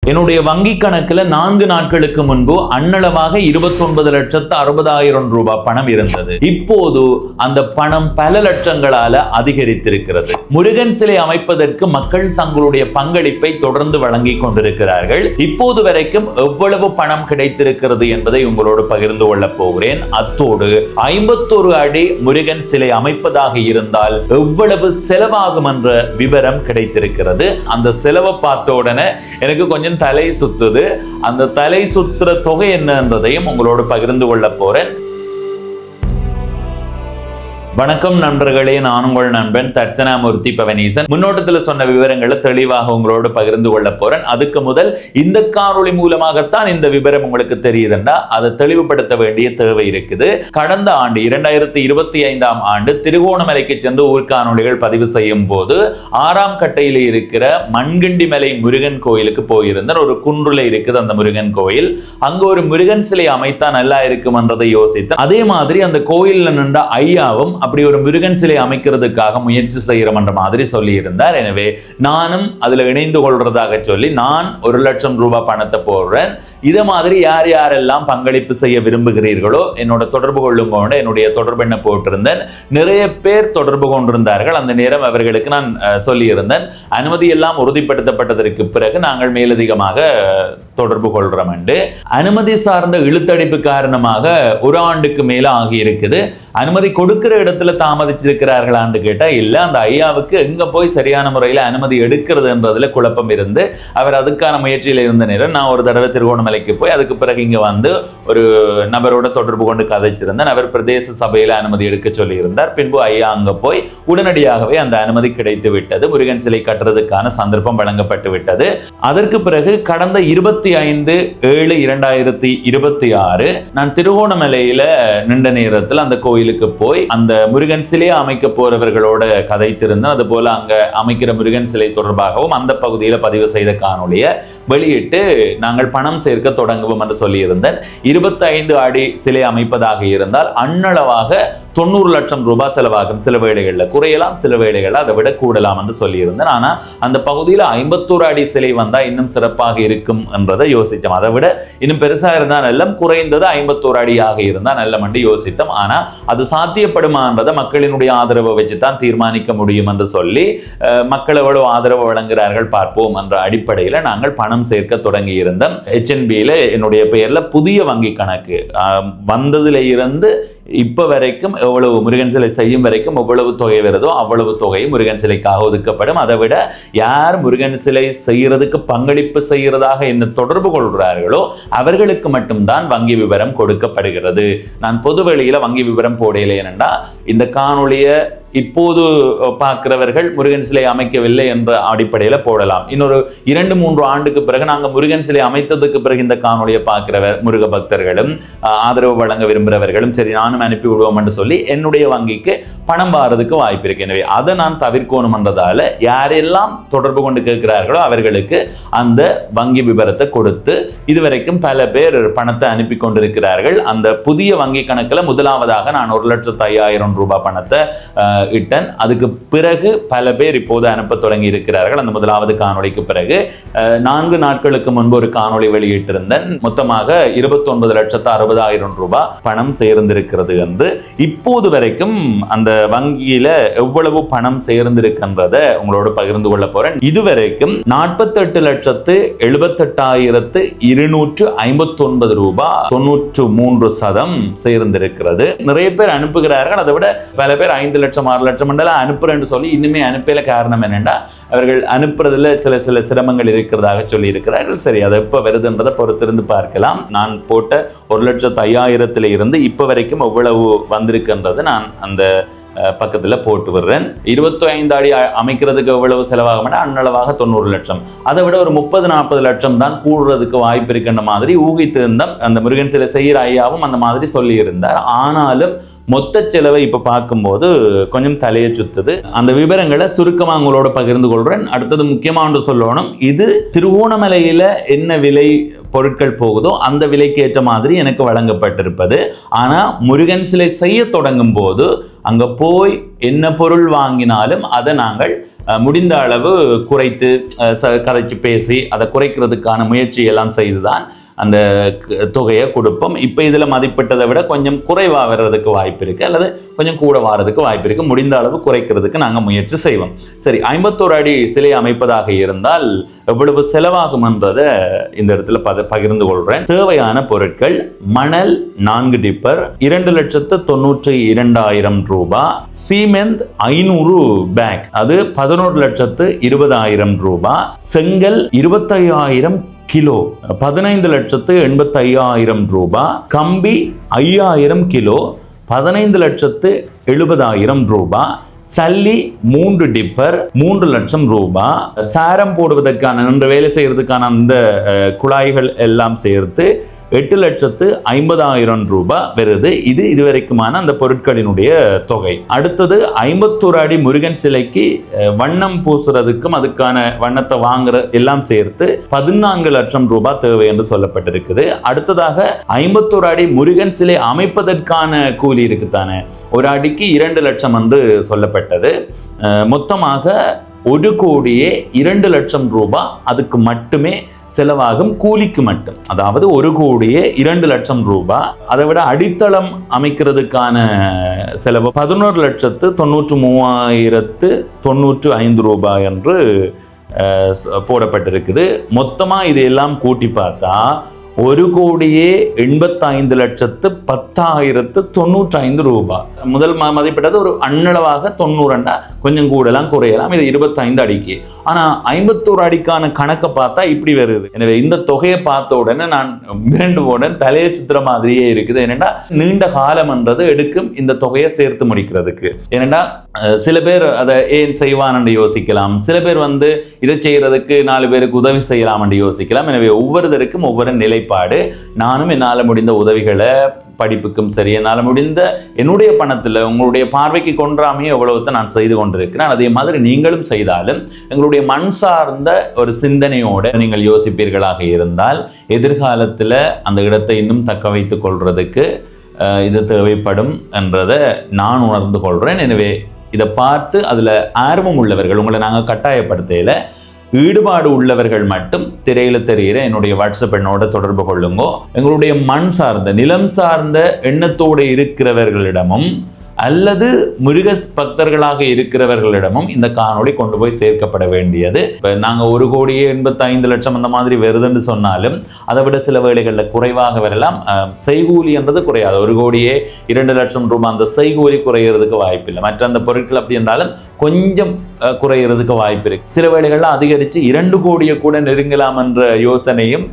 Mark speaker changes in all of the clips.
Speaker 1: என்னுடைய வங்கி கணக்குல 4 நாட்களுக்கு முன்பு அன்னளவாக 29,60,000 ரூபாய் பணம் இருந்தது. இப்போது அந்த பணம் பல லட்சங்களால அதிகரித்திருக்கிறது. முருகன் சிலை அமைப்பதற்கு மக்கள் தங்களுடைய பங்களிப்பை தொடர்ந்து வழங்கி கொண்டிருக்கிறார்கள். இப்போது வரைக்கும் எவ்வளவு பணம் கிடைத்திருக்கிறது என்பதை உங்களோடு பகிர்ந்து கொள்ள போகிறேன். அத்தோடு 51 அடி முருகன் சிலை அமைப்பதாக இருந்தால் எவ்வளவு செலவாகும் என்ற விவரம் கிடைத்திருக்கிறது. அந்த செலவை பார்த்த உடனே எனக்கு கொஞ்சம் தலை சுத்துது. அந்த தலை சுத்துற தொகை என்னன்றதையும் உங்களோடு பகிர்ந்து கொள்ள போறேன். வணக்கம் நண்பர்களே, நான் உங்கள் நண்பன் தட்சணாமூர்த்தி பவனீசன். முன்னோட்டத்தில் சொன்ன விவரங்களை தெளிவாக உங்களோடு பகிர்ந்து கொள்ள போறேன். அதுக்கு முதல் இந்த காணொளி மூலமாகத்தான் இந்த விவரம் உங்களுக்கு தெரியுதுன்னா அதை தெளிவுபடுத்த வேண்டிய தேவை இருக்குது. கடந்த ஆண்டு 2025ஆம் ஆண்டு திருகோணமலைக்கு சென்று ஊர்காணொளிகள் பதிவு செய்யும் போது 6ஆம் கட்டையில் இருக்கிற மண்கிண்டி மலை முருகன் கோயிலுக்கு போயிருந்தேன். ஒரு குன்றுல இருக்குது அந்த முருகன் கோயில். அங்க ஒரு முருகன் சிலை அமைத்தா நல்லா இருக்கும் என்றதை யோசித்தேன். அதே மாதிரி அந்த கோயில்ல நின்ற ஐயாவும் அப்படி ஒரு முருகன் சிலை அமைக்கிறதுக்காக முயற்சி செய்யறோம் என்ற மாதிரி சொல்லி இருந்தார். எனவே நானும் அதுல இணைந்து கொள்றதாக சொல்லி நான் 1 லட்சம் ரூபாய் பணத்தை போடுறேன். இதை மாதிரி யார் யாரெல்லாம் பங்களிப்பு செய்ய விரும்புகிறீர்களோ என்னோட தொடர்பு கொள்ளுங்க. என்னுடைய தொடர்பு என்ன போட்டிருந்தேன். நிறைய பேர் தொடர்பு கொண்டிருந்தார்கள். அந்த நேரம் அவர்களுக்கு நான் சொல்லியிருந்தேன், அனுமதி எல்லாம் உறுதிப்படுத்தப்பட்டதற்கு பிறகு நாங்கள் மேலதிகமாக தொடர்பு கொள்றோம் என்று. அனுமதி சார்ந்த இழுத்தடிப்பு காரணமாக 1 ஆண்டுக்கு மேல ஆகி இருக்குது. அனுமதி கொடுக்கிற இடத்துல தாமதிச்சிருக்கிறார்களான்னு கேட்டா இல்ல. அந்த ஐயாவுக்கு எங்க போய் சரியான முறையில் அனுமதி எடுக்கிறது என்றதுல குழப்பம் இருந்து அவர் அதுக்கான முயற்சியில் இருந்த நேரம் நான் ஒரு தடவை திருகோணமலைக்கு போய் அதுக்கு பிறகு இங்க வந்து ஒரு நபரோட தொடர்பு கொண்டு கதைச்சிருந்தேன். அவர் பிரதேச சபையில அனுமதி எடுக்க சொல்லி இருந்தார். பின்பு ஐயா அங்க போய் உடனடியாகவே அந்த அனுமதி கிடைத்து விட்டது. முருகன் சிலை கட்டுறதுக்கான சந்தர்ப்பம் வழங்கப்பட்டு விட்டது. அதற்கு பிறகு கடந்த 25/7/2026 நான் திருகோணமலையில நின்ற நேரத்தில் அந்த கோயிலுக்கு போய் அந்த முருகன் சிலையை அமைக்க போறவர்களோட கதைத்திருந்தேன். அது போல அங்க அமைக்கிற முருகன் சிலை தொடர்பாகவும் அந்த பகுதியில் பதிவு செய்த காணொளியை வெளியிட்டு நாங்கள் பணம் சேர்க்க தொடங்குவோம் என்று சொல்லியிருந்தேன். 25 அடி சிலை அமைப்பதாக இருந்தால் அன்னளவாக 90 லட்சம் ரூபாய் செலவாகும். சில வேளைகளில் குறையலாம், சில வேளைகளில் அதை விட கூடலாம் என்று சொல்லியிருந்தேன். ஆனா அந்த பகுதியில் 51 அடி சிலை வந்தா இன்னும் சிறப்பாக இருக்கும் என்றதை யோசித்தோம். அதை விட இன்னும் பெருசா இருந்தா நல்லம், குறைந்தது 51 அடியாக இருந்தா நல்லம் என்று யோசித்தோம். ஆனா அது சாத்தியப்படுமான்றதை மக்களினுடைய ஆதரவை வச்சுதான் தீர்மானிக்க முடியும் என்று சொல்லி மக்கள் எவ்வளவு ஆதரவு வழங்குகிறார்கள் பார்ப்போம் என்ற அடிப்படையில் நாங்கள் பணம் சேர்க்க தொடங்கி இருந்தோம். HNBல என்னுடைய பெயர்ல புதிய வங்கி கணக்கு வந்ததுல இருந்து இப்ப வரைக்கும் எவ்வளவு முருகன் சிலை செய்யும் வரைக்கும் எவ்வளவு தொகை வருதோ அவ்வளவு தொகை முருகன் சிலைக்காக ஒதுக்கப்படும். அதை விட யார் முருகன் சிலை செய்யறதுக்கு பங்களிப்பு செய்யறதாக என்ன தொடர்பு கொள்கிறார்களோ அவர்களுக்கு மட்டும்தான் வங்கி விவரம் கொடுக்கப்படுகிறது. நான் பொது வெளியில வங்கி விவரம் போடையில ஏனென்றா இந்த காணொளியை இப்போது பார்க்கிறவர்கள் முருகன் சிலை அமைக்கவில்லை என்ற அடிப்படையில் போடலாம். இன்னொரு 2-3 ஆண்டுக்கு பிறகு நாங்கள் முருகன் சிலை அமைத்ததுக்கு பிறகு இந்த காணொலியை பார்க்கிறவர் முருக பக்தர்களும் ஆதரவு வழங்க விரும்புகிறவர்களும் சரி நானும் அனுப்பி விடுவோம் என்று சொல்லி என்னுடைய வங்கிக்கு பணம் பாறதுக்கு வாய்ப்பு இருக்கு. எனவே அதை நான் தவிர்க்கணும் என்றதால யாரெல்லாம் தொடர்பு கொண்டு கேட்கிறார்களோ அவர்களுக்கு அந்த வங்கி விவரத்தை கொடுத்து இதுவரைக்கும் பல பேர் பணத்தை அனுப்பி கொண்டிருக்கிறார்கள். அந்த புதிய வங்கி கணக்கில் முதலாவதாக நான் 1,05,000 ரூபாய் பணத்தை இட்டன். அதுக்கு பிறகு பல பேர் இப்போது அனுப்ப தொடங்கி இருக்கிறார்கள். அந்த முதலாவது காணொளிக்கு பிறகு 4 நாட்களுக்கு முன்பு ஒரு காணொளி வெளியிட்டிருந்தேன். மொத்தமாக 29,60,000 ரூபாய் பணம் சேர்ந்திருக்கிறது என்று. இப்போது வரைக்கும் அந்த வங்கியில எவ்வளவு பணம் சேர்ந்திருக்கின்றதை உங்களோடு பகிர்ந்து கொள்ள போறேன். இதுவரைக்கும் 48,78,259 ரூபாய் 93% சேர்ந்திருக்கிறது. நிறைய பேர் அனுப்புகிறார்கள். அதை விட பல பேர் 5 லட்சம் 6 லட்சம் அனுப்புறேன்னு சொல்லி இன்னுமே அனுப்பல. காரணம் என்னென்னா அவர்கள் அனுப்புறதுல சில சிரமங்கள் இருக்கிறதாக சொல்லி இருக்கிறார்கள். சரி, அதை எப்ப வருதுன்றதை பொறுத்திருந்து பார்க்கலாம். நான் போட்ட 1,05,000 இருந்து இப்ப வரைக்கும் எவ்வளவு வந்திருக்கின்றது நான் அந்த பக்கத்துல போட்டு விடுறேன். 25 அடி அமைக்கிறதுக்கு எவ்வளவு செலவாகும் அன்னளவாக 90 லட்சம். அதை விட ஒரு 30-40 லட்சம் தான் கூடுறதுக்கு வாய்ப்பு இருக்கின்ற மாதிரி ஊகித்திருந்தோம். அந்த முருகன் சிலை செய்கிற ஐயாவும் அந்த மாதிரி சொல்லி இருந்தார். ஆனாலும் மொத்த செலவை இப்ப பார்க்கும்போது கொஞ்சம் தலையை சுத்துது. அந்த விவரங்களை சுருக்கமா உங்களோட பகிர்ந்து கொள்றேன். அடுத்தது முக்கியமா ஒன்று சொல்லணும், இது திருவோணமலையில என்ன விலை பொருட்கள் போகுதோ அந்த விலைக்கு ஏற்ற மாதிரி எனக்கு வழங்கப்பட்டிருப்பது. ஆனா முருகன் சிலை செய்ய தொடங்கும் போது அங்க போய் என்ன பொருள் வாங்கினாலும் அதை நாங்கள் முடிந்த அளவு குறைத்து கதைச்சு பேசி அதை குறைக்கிறதுக்கான முயற்சி எல்லாம் செய்துதான் அந்த தொகையை கொடுப்போம். இப்போ இதில் மதிப்பிட்டதை விட கொஞ்சம் குறைவாக வர்றதுக்கு வாய்ப்பு இருக்குது, அல்லது கொஞ்சம் கூட வாரதுக்கு வாய்ப்பு இருக்குது. முடிந்த அளவு குறைக்கிறதுக்கு நாங்கள் முயற்சி செய்வோம். சரி, 51 அடி சிலை அமைப்பதாக இருந்தால் எவ்வளவு செலவாகும் என்றதை இந்த இடத்துல பகிர்ந்து கொள்கிறேன். தேவையான பொருட்கள்: மணல் 4 டிப்பர், 2,92,200 ரூபாய், சீமெந்த் 500 பேக், அது 11,20,000 ரூபாய், செங்கல் 25,000 கிலோ, 15,85,000 ரூபாய், கம்பி 5,000 கிலோ, 15,70,000 ரூபாய், சல்லி 3 டிப்பர் 3 லட்சம் ரூபாய், சாரம் போடுவதற்கான வேலை செய்யறதுக்கான அந்த குழாய்கள் எல்லாம் சேர்த்து 8,50,000 ரூபாய் வருது. இது இதுவரைக்குமான அந்த பொருட்களினுடைய தொகை. அடுத்தது 51 அடி முருகன் சிலைக்கு வண்ணம் பூசுறதுக்கும் அதுக்கான வண்ணத்தை வாங்குற எல்லாம் சேர்த்து 14 லட்சம் ரூபாய் தேவை என்று சொல்லப்பட்டிருக்குது. அடுத்ததாக 51 அடி முருகன் சிலை அமைப்பதற்கான கூலி இருக்குத்தானே, ஒரு அடிக்கு 2 லட்சம் என்று சொல்லப்பட்டது. மொத்தமாக 1,02 லட்சம் ரூபாய் அதுக்கு மட்டுமே செலவாகும், கூலிக்கு மட்டும். அதாவது 1,02 லட்சம் ரூபாய். அதை விட அடித்தளம் அமைக்கிறதுக்கான செலவு 11,93,095 ரூபாய் என்று போடப்பட்டிருக்குது. மொத்தமா இது எல்லாம் கூட்டி பார்த்தா 1,85,10,95 ரூபாய். முதல் மதிப்பிட்டது ஒரு அண்ணளவாக 90, கொஞ்சம் கூடலாம் குறையலாம். இது 25 அடிக்கு. ஆனா 51 அடிக்கான கணக்கை பார்த்தா இப்படி வருது. எனவே இந்த தொகையை பார்த்த உடனே நான் மிரண்டு போன தலையை சுத்துற மாதிரியே இருக்குது. ஏனென்றா நீண்ட காலம் என்றது எடுக்கும் இந்த தொகையை சேர்த்து முடிக்கிறதுக்கு. ஏனென்றா சில பேர் அதை ஏன் செய்வான்னு யோசிக்கலாம், சில பேர் இதை செய்யறதுக்கு 4 பேருக்கு உதவி செய்யலாம் என்று யோசிக்கலாம். எனவே ஒவ்வொருத்தருக்கும் ஒவ்வொரு நிலைப்பாடு. நானும் என்னால் முடிந்த உதவிகளை, படிப்புக்கும் சரி, என்னால் முடிந்த என்னுடைய பணத்தில் உங்களுடைய பார்வைக்கு கொன்றாமையே எவ்வளவுத்தை நான் செய்து கொண்டிருக்கிறேன். அதே மாதிரி நீங்களும் செய்தாலும் எங்களுடைய மண் சார்ந்த ஒரு சிந்தனையோடு நீங்கள் யோசிப்பீர்களாக இருந்தால் எதிர்காலத்தில் அந்த இடத்தை இன்னும் தக்க வைத்துக் கொள்றதுக்கு இது தேவைப்படும் என்றதை நான் உணர்ந்து கொள்கிறேன். எனவே இதை பார்த்து அதில் ஆர்வம் உள்ளவர்கள், உங்களை நாங்கள் கட்டாயப்படுத்தையில் ஈடுபாடு உள்ளவர்கள் மட்டும் திரையில தெரிகிற என்னுடைய வாட்ஸ்அப் எண்ணோட தொடர்பு கொள்ளுங்க. எங்களுடைய மண் சார்ந்த, நிலம் சார்ந்த எண்ணத்தோடு இருக்கிறவர்களிடமும் அல்லது முருக பக்தர்களாக இருக்கிறவர்களிடமும் இந்த காணொளி கொண்டு போய் சேர்க்கப்பட வேண்டியது. இப்போ நாங்கள் 1,85,00,000 அந்த மாதிரி வருதுன்னு சொன்னாலும் அதை விட சில வேளைகளில் குறைவாக வரலாம். செய்கூலி என்றது குறையாது. 1,02,00,000 ரூபாய் அந்த செய்கூலி குறையிறதுக்கு வாய்ப்பு இல்லை. மற்ற அந்த பொருட்கள் அப்படி இருந்தாலும் கொஞ்சம் குறையிறதுக்கு வாய்ப்பு இருக்கு. சில வேளைகளில் அதிகரித்து 2 கோடியை கூட நெருங்கலாம் என்ற யோசனையும்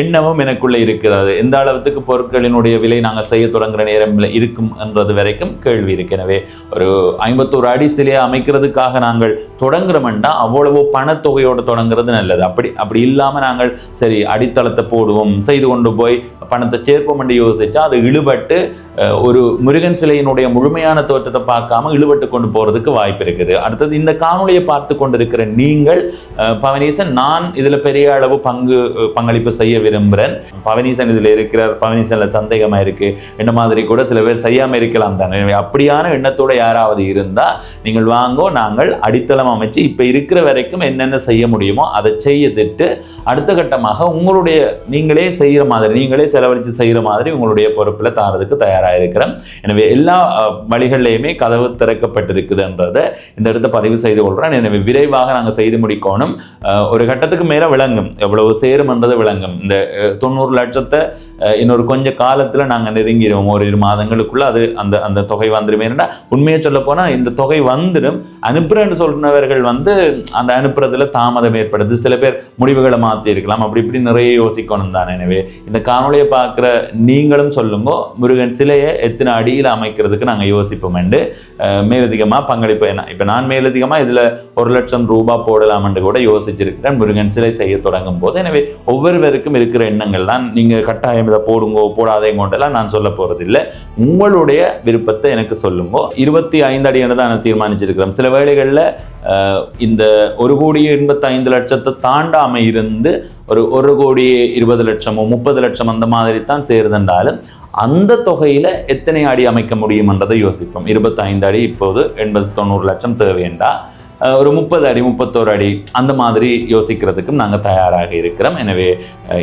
Speaker 1: எண்ணமும் எனக்குள்ள இருக்கிறது. எந்த அளவுக்கு பொருட்களினுடைய விலை நாங்கள் செய்ய தொடங்குற நேரம் இருக்கும் என்றது வரைக்கும் கேள்வி இருக்கு. எனவே ஒரு 51 அடி சிலையை அமைக்கிறதுக்காக நாங்கள் தொடங்குறோம்னா அவ்வளவு பணத்தொகையோடு தொடங்குறது நல்லது. அப்படி இல்லாம நாங்கள் சரி அடித்தளத்தை போடுவோம், செய்து கொண்டு போய் பணத்தை சேர்ப்போம் என்று யோசிச்சா அது இழுபட்டு ஒரு முருகன் சிலையினுடைய முழுமையான தோற்றத்தை பார்க்காம இழுபட்டு கொண்டு போறதுக்கு வாய்ப்பு இருக்குது. அடுத்தது இந்த காணொலியை பார்த்து கொண்டிருக்கிற நீங்கள், பவனீசன் நான் இதுல பெரிய அளவு பங்களிப்பு செய்ய விரும்புகிறேன், பவனீசன் இதுல இருக்கிறார், பவனீசன்ல சந்தேகமா இருக்கு என்ன மாதிரி கூட சில பேர் செய்யாம இருக்கலாம் தானே. அப்படியான எண்ணத்தோட யாராவது இருந்தா நீங்கள் வாங்கோ, நாங்கள் அடித்தளம் அமைச்சு இப்ப இருக்கிற வரைக்கும் என்னென்ன செய்ய முடியுமோ அதை செய்துட்டு அடுத்த கட்டமாக உங்களுடைய நீங்களே செய்யற மாதிரி, நீங்களே செலவழித்து செய்யற மாதிரி உங்களுடைய பொறுப்புல தாரதுக்கு தயாராக இருக்கிறோம். எனவே எல்லா வழிகளிலையுமே கதவு திறக்கப்பட்டிருக்குதுன்றதை இந்த இடத்தை பதிவு செய்து கொள்றேன். எனவே விரைவாக நாங்கள் செய்து முடிக்கணும். ஒரு கட்டத்துக்கு மேல விளங்கும் எவ்வளவு சேரும் என்றது விளங்கும். இந்த 90 லட்சத்தை இன்னொரு கொஞ்ச காலத்துல நாங்கள் நெருங்கிடுவோம். 1-2 மாதங்களுக்குள்ள அது அந்த தொகை வந்துடும். உண்மையை சொல்ல போனா இந்த தொகை வந்துடும். அனுப்புறேன்னு சொல்றவர்கள் அந்த அனுப்புறதுல தாமதம் ஏற்படுது. சில பேர் முடிவுகளை மாற்றி இருக்கலாம். அப்படி இப்படி நிறைய யோசிக்கணும் தானே. எனவே இந்த காணொலியை பார்க்குற நீங்களும் சொல்லுங்க, முருகன் சிலையை எத்தனை அடியில் அமைக்கிறதுக்கு நாங்கள் யோசிப்போம் என்று. மேலதிகமாக பங்களிப்பு என்ன, இப்போ நான் மேலதிகமாக இதில் 1 லட்சம் ரூபாய் போடலாம் என்று கூட யோசிச்சிருக்கிறேன் முருகன் சிலை செய்ய தொடங்கும் போது. எனவே ஒவ்வொருவருக்கும் இருக்கிற எண்ணங்கள் தான். நீங்கள் கட்டாயம் இதை போடுங்கோ போடாதேங்கோண்டெல்லாம் நான் சொல்ல போறதில்லை. உங்களுடைய விருப்பத்தை எனக்கு சொல்லுங்க. 25 அடி என்று தான் தீர்மானிச்சிருக்கிறோம். சில வேளைகளில் இந்த 1,85,00,000 தாண்டாம இருந்து ஒரு 1,20,00,000 30 லட்சம் அந்த மாதிரி தான் சேருதுன்றாலும் அந்த தொகையில எத்தனை அடி அமைக்க முடியும் என்றதை யோசிப்போம். 25 அடி இப்போது 80-90 லட்சம் தேவையண்டா ஒரு 30 அடி 31 அடி அந்த மாதிரி யோசிக்கிறதுக்கும் நாங்கள் தயாராக இருக்கிறோம். எனவே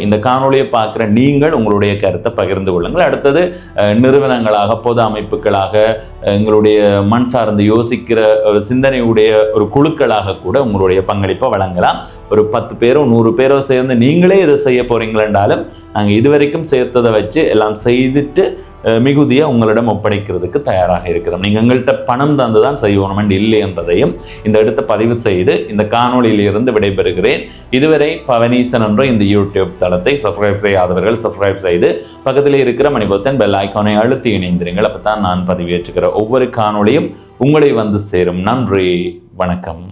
Speaker 1: இந்த காணொலியை பார்க்குற நீங்கள் உங்களுடைய கருத்தை பகிர்ந்து கொள்ளுங்கள். அடுத்தது நிறுவனங்களாக, பொது அமைப்புகளாக, எங்களுடைய மண் சார்ந்து யோசிக்கிற ஒரு சிந்தனையுடைய ஒரு குழுக்களாக கூட உங்களுடைய பங்களிப்பை வழங்கலாம். ஒரு 10 பேரோ 100 பேரோ சேர்ந்து நீங்களே இதை செய்ய போறீங்களென்றாலும் நாங்கள் இதுவரைக்கும் சேர்த்ததை வச்சு எல்லாம் செய்துட்டு மிகுதியை உங்களிடம் ஒப்படைக்கிறதுக்கு தயாராக இருக்கிறோம். நீங்கள் எங்கள்கிட்ட பணம் தந்துதான் செய்யணும் இல்லை என்பதையும் இந்த இடத்தை பதிவு செய்து இந்த காணொலியிலிருந்து விடைபெறுகிறேன். இதுவரை பவனீசன் என்ற இந்த யூடியூப் தளத்தை சப்ஸ்கிரைப் செய்யாதவர்கள் சப்ஸ்கிரைப் செய்து பக்கத்தில் இருக்கிற மணிபொத்தன் பெல் ஐக்கானை அழுத்தி இணைந்திருங்கள். அப்பதான் நான் பதிவேற்றுகிற ஒவ்வொரு காணொலியும் உங்களை வந்து சேரும். நன்றி, வணக்கம்.